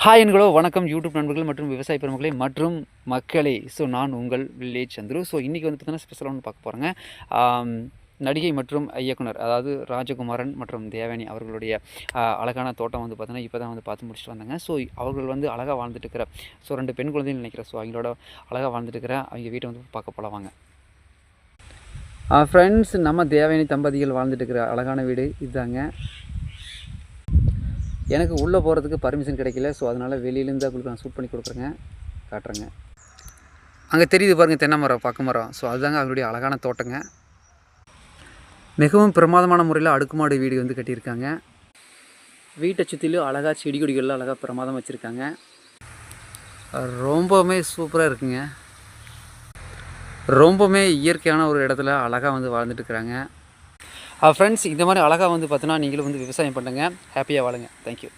Hi என்களோ வணக்கம் YouTube நண்பர்கள் மற்றும் விவசாய பெருமக்களே மற்றும் மக்களே. ஸோ நான் உங்கள் வில்லேஜ் சந்துரு. ஸோ இன்றைக்கி வந்து பார்த்தீங்கன்னா ஸ்பெஷலாக ஒன்று பார்க்க போகிறேங்க. நடிகை மற்றும் இயக்குனர் அதாவது ராஜகுமாரன் மற்றும் தேவயானி அவர்களுடைய அழகான தோட்டம் வந்து பார்த்தீங்கன்னா இப்போ தான் வந்து பார்த்து முடிச்சுட்டு வந்தாங்க. ஸோ அவர்கள் வந்து அழகாக வாழ்ந்துட்டு இருக்கிற ஸோ 2 பெண் குழந்தைன்னு நினைக்கிறேன். ஸோ அவங்களோட அழகாக வாழ்ந்துட்டு இருக்கிற அவங்க வீட்டை வந்து பார்க்க போகலாம் வாங்க. ஃப்ரெண்ட்ஸ், நம்ம தேவயானி தம்பதிகள் வாழ்ந்துட்டு இருக்கிற அழகான வீடு இதுதாங்க. எனக்கு உள்ளே போகிறதுக்கு பர்மிஷன் கிடைக்கல. ஸோ அதனால் வெளியிலேருந்து அவங்களுக்கு நான் ஷூட் பண்ணி கொடுக்குறேங்க, காட்டுறேங்க. அங்கே தெரியுது பாருங்கள், தென்னை மரம், பக்க மரம். ஸோ அதுதாங்க அவங்களுடைய அழகான தோட்டங்க. மிகவும் பிரமாதமான முறையில் அடுக்குமாடி வீடு வந்து கட்டியிருக்காங்க. வீட்டை சுற்றிலும் அழகாக செடி கொடிகள்லாம் அழகாக பிரமாதம் வச்சுருக்காங்க. ரொம்பவுமே சூப்பராக இருக்குங்க. ரொம்பவுமே இயற்கையான ஒரு இடத்துல அழகாக வந்து வாழ்ந்துட்டு இருக்கிறாங்க. ஃப்ரெண்ட்ஸ், இந்த மாதிரி அழகாக வந்து பார்த்தீங்கன்னா நீங்களும் வந்து விவசாயம் பண்ணுங்கள், ஹாப்பியாக வாழுங்க. தேங்க்யூ.